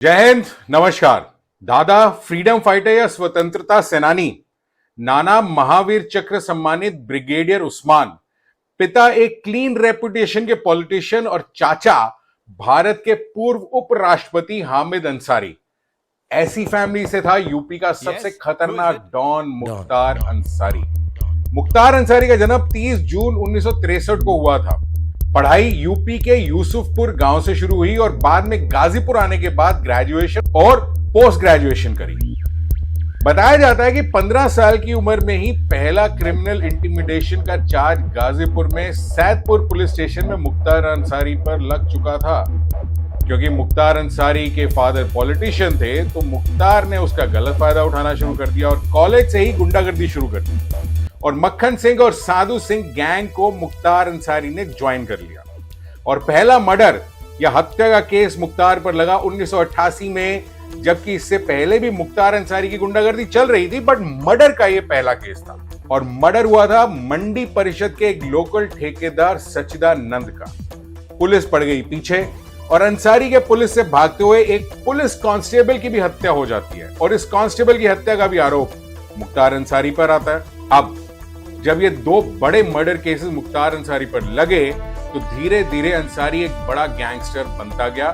जय हिंद, नमस्कार। दादा फ्रीडम फाइटर या स्वतंत्रता सेनानी नाना महावीर चक्र सम्मानित ब्रिगेडियर उस्मान, पिता एक क्लीन रेपुटेशन के पॉलिटिशियन और चाचा भारत के पूर्व उपराष्ट्रपति हामिद अंसारी। ऐसी फैमिली से था यूपी का सबसे खतरनाक डॉन मुख्तार अंसारी। मुख्तार अंसारी का जन्म 30 जून 1963 को हुआ था। पढ़ाई यूपी के यूसुफपुर गांव से शुरू हुई और बाद में गाजीपुर आने के बाद ग्रेजुएशन और पोस्ट ग्रेजुएशन करी। बताया जाता है कि 15 साल की उम्र में ही पहला क्रिमिनल इंटिमिडेशन का चार्ज गाजीपुर में सैदपुर पुलिस स्टेशन में मुख्तार अंसारी पर लग चुका था। क्योंकि मुख्तार अंसारी के फादर पॉलिटिशियन थे, तो मुख्तार ने उसका गलत फायदा उठाना शुरू कर दिया और कॉलेज से ही गुंडागर्दी शुरू कर दी और मक्खन सिंह और साधु सिंह गैंग को मुख्तार अंसारी ने ज्वाइन कर लिया। और पहला मर्डर या हत्या का केस मुख्तार पर लगा 1988 में, जबकि इससे पहले भी मुख्तार अंसारी की गुंडागर्दी चल रही थी, बट मर्डर का यह पहला केस था। और मर्डर हुआ था मंडी परिषद के एक लोकल ठेकेदार सच्चिदानंद का। पुलिस पड़ गई पीछे और अंसारी के पुलिस से भागते हुए एक पुलिस कांस्टेबल की भी हत्या हो जाती है और इस कांस्टेबल की हत्या का भी आरोप मुख्तार अंसारी पर आता है। अब जब ये दो बड़े मर्डर केसेस मुख्तार अंसारी पर लगे, तो धीरे धीरे अंसारी एक बड़ा गैंगस्टर बनता गया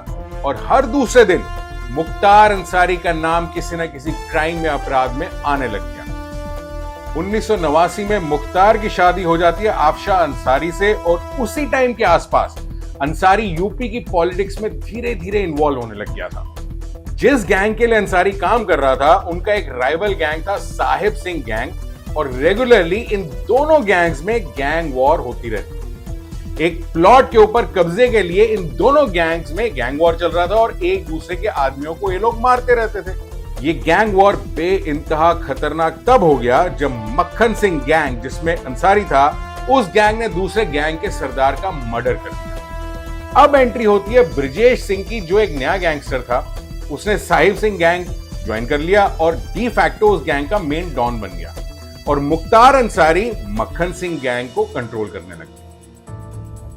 और हर दूसरे दिन मुख्तार अंसारी का नाम किसी न किसी क्राइम या अपराध में आने लग गया। 1989 में मुख्तार की शादी हो जाती है आफशा अंसारी से और उसी टाइम के आसपास अंसारी यूपी की पॉलिटिक्स में धीरे धीरे इन्वॉल्व होने लग गया था। जिस गैंग के लिए अंसारी काम कर रहा था, उनका एक राइवल गैंग था साहिब सिंह गैंग और रेगुलरली इन दोनों गैंग्स में गैंग वॉर होती रहती। एक प्लॉट के ऊपर कब्जे के लिए इन दोनों गैंग्स में गैंग वॉर चल रहा था और एक दूसरे के आदमियों को ये लोग मारते रहते थे। ये गैंग वॉर बेइंतहा खतरनाक तब हो गया जब मक्खन सिंह गैंग, जिसमें अंसारी था, उस गैंग ने दूसरे गैंग के सरदार का मर्डर कर दिया। अब एंट्री होती है ब्रिजेश सिंह की, जो एक नया गैंगस्टर था। उसने साहिब सिंह गैंग ज्वाइन कर लिया और डी फैक्टो उस गैंग का मेन डॉन बन गया और मुख्तार अंसारी मक्खन सिंह गैंग को कंट्रोल करने लगे।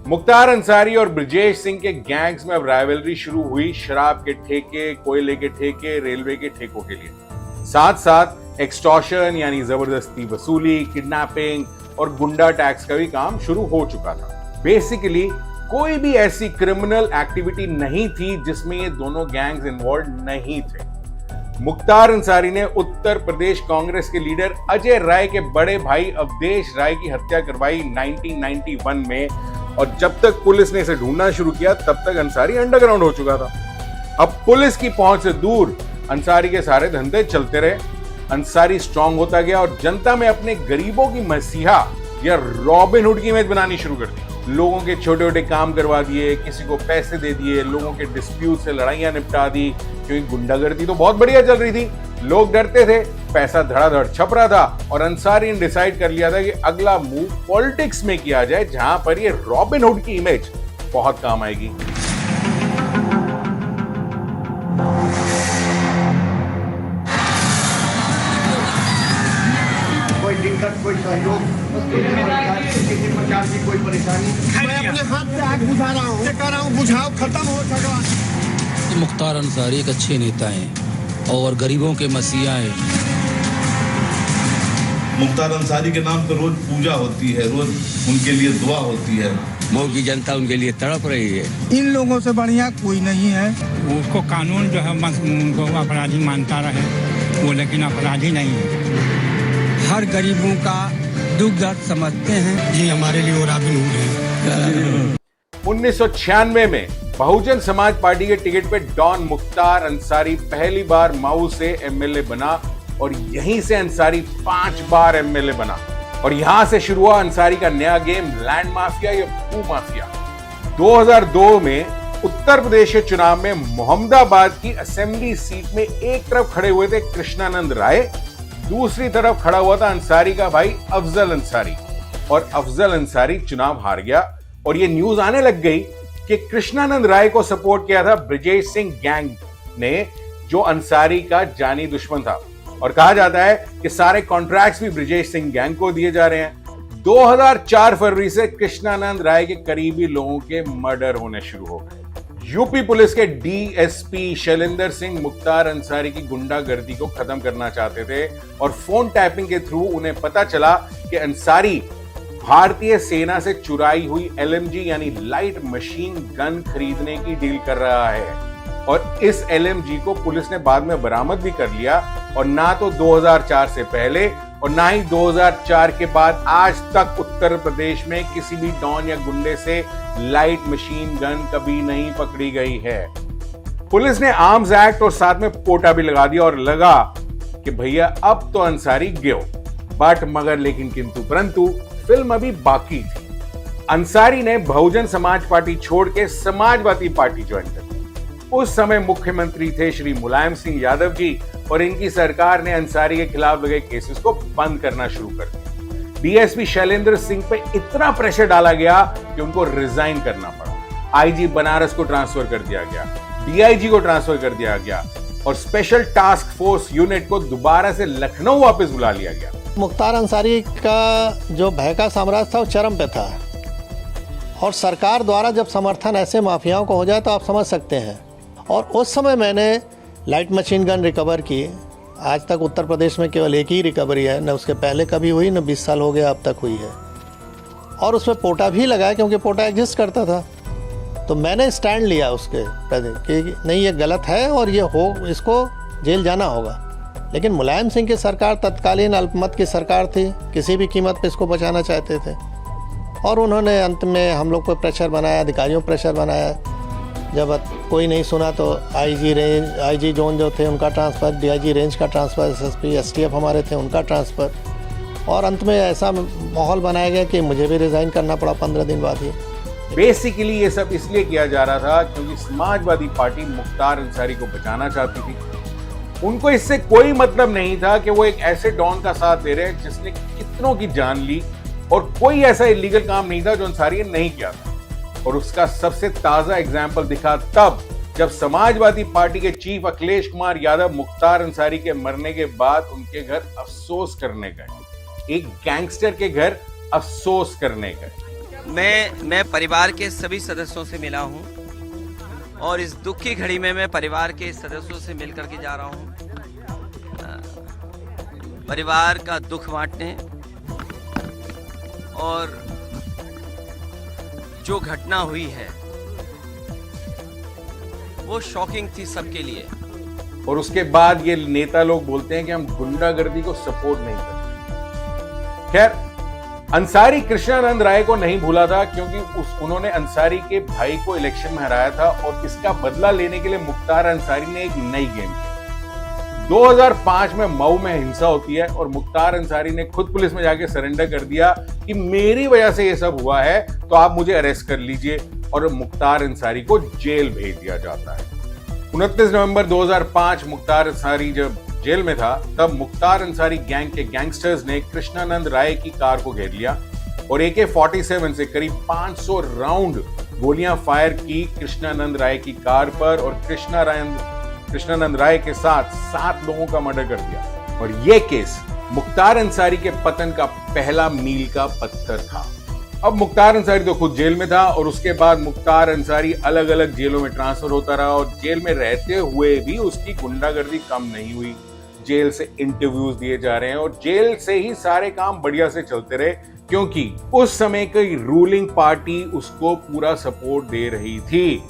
मुख्तार अंसारी और ब्रिजेश सिंह के गैंग्स में अब राइवलरी शुरू हुई शराब के ठेके, कोयले के ठेके, रेलवे के ठेकों के लिए। साथ साथ एक्सटॉर्शन यानी जबरदस्ती वसूली, किडनैपिंग और गुंडा टैक्स का भी काम शुरू हो चुका था। बेसिकली कोई भी ऐसी क्रिमिनल एक्टिविटी नहीं थी जिसमें ये दोनों गैंग्स इन्वॉल्व नहीं थे। मुख्तार अंसारी ने उत्तर प्रदेश कांग्रेस के लीडर अजय राय के बड़े भाई अवधेश राय की हत्या करवाई 1991 में और जब तक पुलिस ने इसे ढूंढना शुरू किया, तब तक अंसारी अंडरग्राउंड हो चुका था। अब पुलिस की पहुंच से दूर अंसारी के सारे धंधे चलते रहे। अंसारी स्ट्रांग होता गया और जनता में अपने गरीबों की मसीहा या रॉबिन हुड की इमेज बनानी शुरू कर दी। लोगों के छोटे छोटे काम करवा दिए, किसी को पैसे दे दिए, लोगों के डिस्प्यूट से लड़ाइयां निपटा दी, क्योंकि गुंडागर्दी तो बहुत बढ़िया चल रही थी। लोग डरते थे, पैसा धड़ाधड़ छप रहा था और अंसारी ने डिसाइड कर लिया था कि अगला मूव पॉलिटिक्स में किया जाए, जहां पर ये रॉबिन हुड की इमेज बहुत काम आएगी। कोई दिक्कत, कोई सहयोग, किसी प्रकार की कोई परेशानी, मैं अपने हाथ से आग बुझा रहा हूँ, कर रहा हूँ, बुझाओ, खत्म हो झगड़ा। मुख्तार अंसारी एक अच्छे नेता हैं और गरीबों के मसीहा हैं। मुख्तार अंसारी के नाम पर रोज पूजा होती है, रोज उनके लिए दुआ होती है। मऊ की जनता उनके लिए तड़प रही है। इन लोगों से बढ़िया कोई नहीं है। उसको कानून जो है उनको अपराधी मानता रहे वो, लेकिन अपराधी नहीं है। हर गरीबों का दुख दर्द समझते हैं। जी हमारे लिए वो रॉबिन हुड है। 1996 में बहुजन समाज पार्टी के टिकट पे डॉन मुख्तार अंसारी पहली बार मऊ से एमएलए बना और यहीं से अंसारी 5 बार एमएलए बना और यहां से शुरू हुआ अंसारी का नया गेम, लैंड माफिया या भू माफिया। 2002 में उत्तर प्रदेश के चुनाव में मोहम्मदाबाद की असेंबली सीट में एक तरफ खड़े हुए थे कृष्णानंद राय, दूसरी तरफ खड़ा हुआ था अंसारी का भाई अफजल अंसारी और अफजल अंसारी चुनाव हार गया और यह न्यूज आने लग गई कि कृष्णानंद राय को सपोर्ट किया था ब्रिजेश सिंह गैंग ने, जो अंसारी का जानी दुश्मन था और कहा जाता है कि सारे कॉन्ट्रैक्ट्स भी ब्रिजेश सिंह गैंग को दिए जा रहे हैं। 2004 फरवरी से कृष्णानंद राय के करीबी लोगों के मर्डर होने शुरू हो गए। यूपी पुलिस के डीएसपी शैलेंद्र सिंह मुख्तार अंसारी की गुंडागर्दी को खत्म करना चाहते थे और फोन टैपिंग के थ्रू उन्हें पता चला कि अंसारी भारतीय सेना से चुराई हुई एलएमजी यानी लाइट मशीन गन खरीदने की डील कर रहा है और इस एलएमजी को पुलिस ने बाद में बरामद भी कर लिया और ना तो 2004 से पहले और ना ही 2004 के बाद आज तक उत्तर प्रदेश में किसी भी डॉन या गुंडे से लाइट मशीन गन कभी नहीं पकड़ी गई है। पुलिस ने आर्म्स एक्ट और साथ में पोटा भी लगा दिया और लगा कि भैया अब तो अंसारी गयो, बट मगर लेकिन किंतु परंतु फिल्म अभी बाकी थी। अंसारी ने बहुजन समाज पार्टी छोड़ के समाजवादी पार्टी ज्वाइन कर ली। उस समय मुख्यमंत्री थे श्री मुलायम सिंह यादव जी और इनकी सरकार ने अंसारी के खिलाफ लगे केसेस को बंद करना शुरू कर दिया। डीएसपी शैलेंद्र सिंह पे इतना प्रेशर डाला गया कि उनको रिजाइन करना पड़ा। आईजी बनारस को ट्रांसफर कर दिया गया, डीआईजी को ट्रांसफर कर दिया गया और स्पेशल टास्क फोर्स यूनिट को दोबारा से लखनऊ वापस बुला लिया गया। मुख्तार अंसारी का जो भय का साम्राज्य था वो चरम पे था और सरकार द्वारा जब समर्थन ऐसे माफियाओं को हो जाए तो आप समझ सकते हैं। और उस समय मैंने लाइट मशीन गन रिकवर की। आज तक उत्तर प्रदेश में केवल एक ही रिकवरी है, न उसके पहले कभी हुई, न 20 साल हो गया अब तक हुई है। और उसमें पोटा भी लगाया क्योंकि पोटा एग्जिस्ट करता था। तो मैंने स्टैंड लिया उसके प्रति कि नहीं ये गलत है और ये इसको जेल जाना होगा। लेकिन मुलायम सिंह की सरकार तत्कालीन अल्पमत की सरकार थी, किसी भी कीमत पे इसको बचाना चाहते थे और उन्होंने अंत में हम लोग को प्रेशर बनाया, अधिकारियों प्रेशर बनाया। जब कोई नहीं सुना तो आईजी जोन जो थे उनका ट्रांसफ़र, डीआईजी रेंज का ट्रांसफ़र, एसएसपी एसटीएफ हमारे थे उनका ट्रांसफ़र और अंत में ऐसा माहौल बनाया गया कि मुझे भी रिज़ाइन करना पड़ा 15 दिन बाद ही। बेसिकली ये सब इसलिए किया जा रहा था क्योंकि समाजवादी पार्टी मुख्तार अंसारी को बचाना चाहती थी। उनको इससे कोई मतलब नहीं था कि वो एक ऐसे डॉन का साथ दे रहे हैं जिसने कितनों की जान ली और कोई ऐसा इलीगल काम नहीं था जो अंसारी ने नहीं किया था। और उसका सबसे ताजा एग्जाम्पल दिखा तब जब समाजवादी पार्टी के चीफ अखिलेश कुमार यादव मुख्तार अंसारी के मरने के बाद उनके घर अफसोस करने गए। एक गैंगस्टर के घर अफसोस करने गए। मैं परिवार के सभी सदस्यों से मिला हूं और इस दुख की घड़ी में मैं परिवार के सदस्यों से मिलकर के जा रहा हूं, परिवार का दुख बांटने। और जो घटना हुई है वो शॉकिंग थी सबके लिए। और उसके बाद ये नेता लोग बोलते हैं कि हम गुंडागर्दी को सपोर्ट नहीं करते। खैर, अंसारी कृष्णानंद राय को नहीं भूला था क्योंकि उन्होंने अंसारी के भाई को इलेक्शन में हराया था और इसका बदला लेने के लिए मुख्तार अंसारी ने एक नई गेम की। 2005 में मऊ में हिंसा होती है और मुख्तार अंसारी ने खुद पुलिस में जाके सरेंडर कर दिया कि मेरी वजह से ये सब हुआ है तो आप मुझे अरेस्ट कर लीजिए और मुख्तार अंसारी को जेल भेज दिया जाता है। 29 नवंबर 2005 मुख्तार अंसारी जब जेल में था तब मुख्तार अंसारी गैंग के गैंगस्टर्स ने कृष्णानंद राय की कार को घेर लिया और AK-47 से करीब 500 राउंड गोलियां फायर की कृष्णानंद राय की कार पर और कृष्णानंद राय के साथ 7 लोगों का मर्डर कर दिया। और यह केस मुख्तार अंसारी के पतन का पहला मील का पत्थर था। अब मुख्तार अंसारी तो खुद जेल में था और उसके बाद मुख्तार अंसारी अलग अलग जेलों में ट्रांसफर होता रहा और जेल में रहते हुए भी उसकी गुंडागर्दी कम नहीं हुई। जेल से इंटरव्यूज दिए जा रहे हैं और जेल से ही सारे काम बढ़िया से चलते रहे क्योंकि उस समय की रूलिंग पार्टी उसको पूरा सपोर्ट दे रही थी।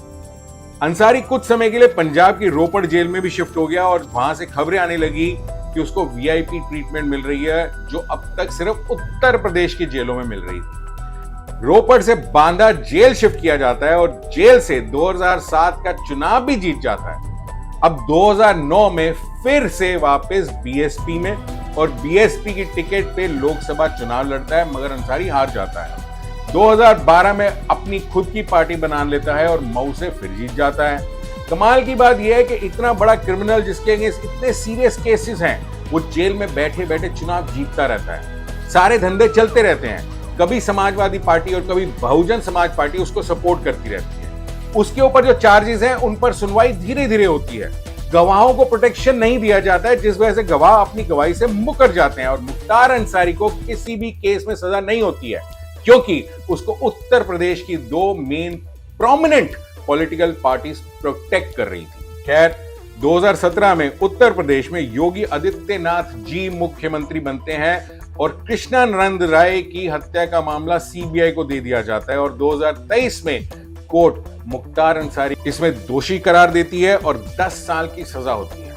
अंसारी कुछ समय के लिए पंजाब की रोपड़ जेल में भी शिफ्ट हो गया और वहां से खबरें आने लगी कि उसको वीआईपी ट्रीटमेंट मिल रही है जो अब तक सिर्फ उत्तर प्रदेश की जेलों में मिल रही थी। रोपड़ से बांदा जेल शिफ्ट किया जाता है और जेल से 2007 का चुनाव भी जीत जाता है। अब 2009 में फिर से वापस बीएसपी में और बीएसपी की टिकट पे लोकसभा चुनाव लड़ता है मगर अंसारी हार जाता है। 2012 में अपनी खुद की पार्टी बना लेता है और मऊ से फिर जीत जाता है। कमाल की बात यह है कि इतना बड़ा क्रिमिनल जिसके अगेंस्ट इतने सीरियस केसेस हैं वो जेल में बैठे बैठे चुनाव जीतता रहता है। सारे धंधे चलते रहते हैं। कभी समाजवादी पार्टी और कभी बहुजन समाज पार्टी उसको सपोर्ट करती रहती है। उसके ऊपर जो चार्जेस हैं उन पर सुनवाई धीरे धीरे होती है। गवाहों को प्रोटेक्शन नहीं दिया जाता है जिस वजह से गवाह अपनी गवाही से मुकर जाते हैं और मुख्तार अंसारी को किसी भी केस में सजा नहीं होती है क्योंकि उसको उत्तर प्रदेश की 2 main prominent political parties protect कर रही थी। खैर 2017 में उत्तर प्रदेश में योगी आदित्यनाथ जी मुख्यमंत्री बनते हैं और कृष्णानंद राय की हत्या का मामला सीबीआई को दे दिया जाता है और 2023 में कोर्ट मुख्तार अंसारी इसमें दोषी करार देती है और 10 साल की सजा होती है।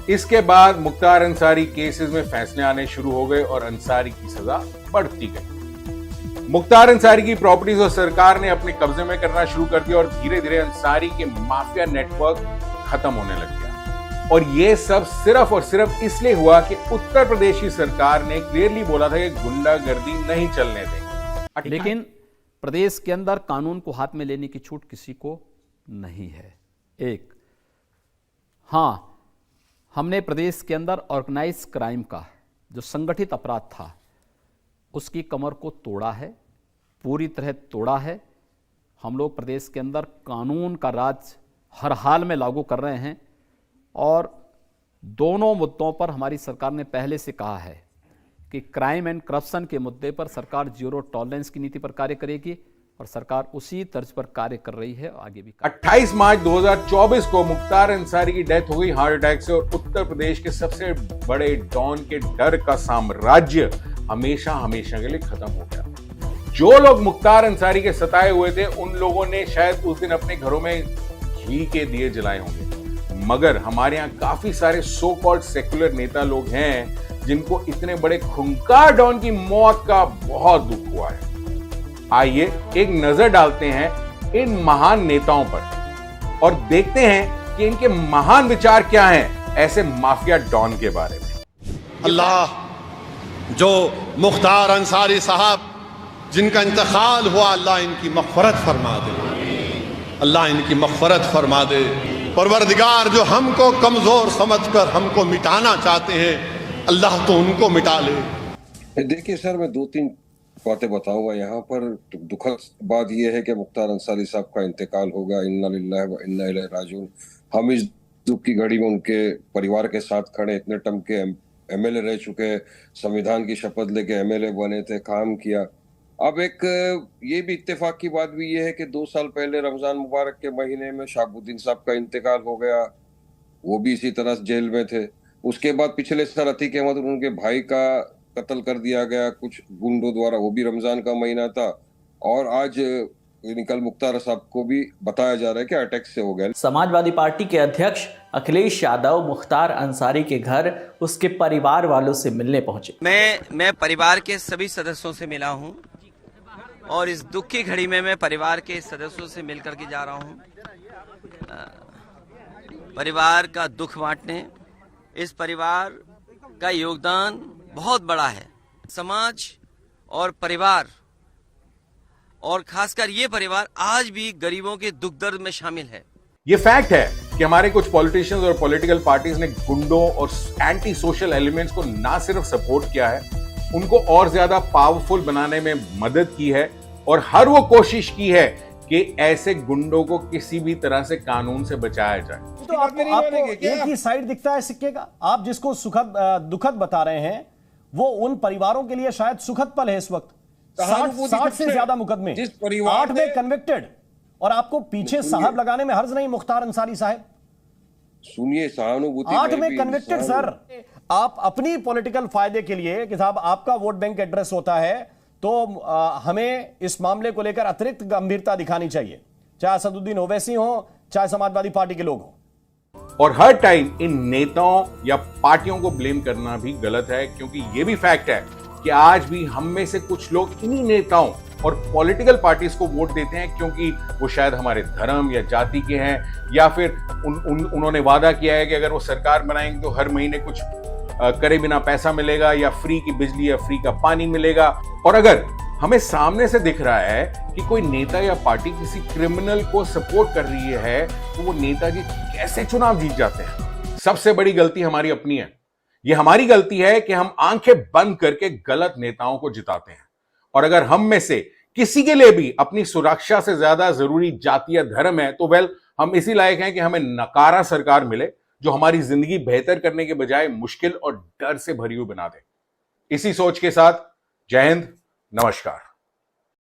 इसके बाद मुख्तार अंसारी केसेस में फैसले आने शुरू हो गए और अंसारी की सजा बढ़ती गई। मुख्तार अंसारी की प्रॉपर्टीज और सरकार ने अपने कब्जे में करना शुरू कर दिया और धीरे धीरे अंसारी के माफिया नेटवर्क खत्म होने लग गया। और यह सब सिर्फ और सिर्फ इसलिए हुआ कि उत्तर प्रदेश की सरकार ने क्लियरली बोला था कि गुंडागर्दी नहीं चलने देंगे। लेकिन प्रदेश के अंदर कानून को हाथ में लेने की छूट किसी को नहीं है। एक, हाँ, हमने प्रदेश के अंदर ऑर्गेनाइज क्राइम का जो संगठित अपराध था उसकी कमर को तोड़ा है, पूरी तरह तोड़ा है। हम लोग प्रदेश के अंदर कानून का राज हर हाल में लागू कर रहे हैं और दोनों मुद्दों पर हमारी सरकार ने पहले से कहा है कि क्राइम एंड करप्शन के मुद्दे पर सरकार जीरो टॉलरेंस की नीति पर कार्य करेगी और सरकार उसी तर्ज पर कार्य कर रही है। आगे भी 28 मार्च 2024 को मुख्तार अंसारी की डेथ हो गई हार्ट अटैक से और उत्तर प्रदेश के सबसे बड़े डॉन के डर का साम्राज्य हमेशा हमेशा के लिए खत्म हो गया। जो लोग मुख्तार अंसारी के सताए हुए थे उन लोगों ने शायद उस दिन अपने घरों में घी के दिए जलाए होंगे, मगर हमारे यहाँ काफी सारे सो कॉल्ड सेक्युलर नेता लोग हैं जिनको इतने बड़े खुंखार डॉन की मौत का बहुत दुख हुआ है। आइए एक नजर डालते हैं इन महान नेताओं पर और देखते हैं कि इनके महान विचार क्या हैं ऐसे माफिया डॉन के बारे में। अल्लाह जो मुख्तार अंसारी साहब जिनका इंतकाल हुआ, अल्लाह इनकी मग़फ़िरत फरमा दे, अल्लाह इनकी मग़फ़िरत फरमा दे। परवरदिगार जो हमको कमजोर समझकर हमको मिटाना चाहते हैं, अल्लाह तो उनको मिटा ले। देखिए सर, मैं 2-3 बातें बताऊंगा यहाँ पर। दुखद बात यह है कि मुख्तार अंसारी साहब का इंतकाल होगा। इन्ना लिल्लाहि व इन्ना इलैहि राजिऊन। हम इस दुख की घड़ी में उनके परिवार के साथ खड़े, इतने टर्म के एमएलए रह चुके, संविधान की शपथ लेके एमएलए बने थे, काम किया। अब एक ये भी इत्तेफाक की बात भी ये है कि 2 साल पहले रमजान मुबारक के महीने में शहाबुद्दीन साहब का इंतकाल हो गया, वो भी इसी तरह जेल में थे। उसके बाद पिछले साल अतीक अहमद और उनके भाई का कत्ल कर दिया गया कुछ गुंडों द्वारा, वो भी रमजान का महीना था। और आज कल मुख्तार साहब को भी बताया जा रहा है कि अटैक से हो गया। समाजवादी पार्टी के अध्यक्ष अखिलेश यादव मुख्तार अंसारी के घर उसके परिवार वालों से मिलने पहुंचे। मैं परिवार के सभी सदस्यों से मिला हूं और इस दुख की घड़ी में मैं परिवार के सदस्यों से मिलकर के जा रहा हूं। परिवार का दुख बांटने, इस परिवार का योगदान बहुत बड़ा है। समाज और परिवार और खासकर ये परिवार आज भी गरीबों के दुख दर्द में शामिल है। ये फैक्ट है कि हमारे कुछ पॉलिटिशियंस और पॉलिटिकल पार्टीज ने गुंडों और एंटी सोशल एलिमेंट्स को ना सिर्फ सपोर्ट किया है, उनको और ज्यादा पावरफुल बनाने में मदद की है और हर वो कोशिश की है कि ऐसे गुंडों को किसी भी तरह से कानून से बचाया जाए। तो आपको एक ही साइड दिखता है सिक्के का। आप जिसको दुखद बता रहे हैं वो उन परिवारों के लिए शायद सुखद पल है इस वक्त। 60 से ज्यादा मुकदमे, 8 में कन्विक्टेड, और आपको पीछे साहब लगाने में हर्ज नहीं। मुख्तार अंसारी साहब सुनिए, सहानुभूति 8 में कन्विक्टेड। सर, आप अपनी पॉलिटिकल फायदे के लिए कि साहब आपका वोट बैंक एड्रेस होता है तो हमें इस मामले को लेकर अतिरिक्त गंभीरता दिखानी चाहिए, चाहे असदुद्दीन ओवैसी हो, चाहे समाजवादी पार्टी के लोग हो। और हर टाइम इन नेताओं या पार्टियों को ब्लेम करना भी गलत है, क्योंकि ये भी फैक्ट है कि आज भी हम में से कुछ लोग इन्हीं नेताओं और पॉलिटिकल पार्टीज को वोट देते हैं क्योंकि वो शायद हमारे धर्म या जाति के हैं, या फिर उन्होंने वादा किया है कि अगर वो सरकार बनाएंगे तो हर महीने कुछ करे बिना पैसा मिलेगा, या फ्री की बिजली या फ्री का पानी मिलेगा। और अगर हमें सामने से दिख रहा है कि कोई नेता या पार्टी किसी क्रिमिनल को सपोर्ट कर रही है, तो वो नेताजी कैसे चुनाव जीत जाते हैं? सबसे बड़ी गलती हमारी अपनी है। ये हमारी गलती है कि हम आंखें बंद करके गलत नेताओं को जिताते हैं। और अगर हम में से किसी के लिए भी अपनी सुरक्षा से ज्यादा जरूरी जाति या धर्म है, तो हम इसी लायक हैं कि हमें नकारा सरकार मिले जो हमारी जिंदगी बेहतर करने के बजाय मुश्किल और डर से भरी हुई बना दे। इसी सोच के साथ जय हिंद, नमस्कार।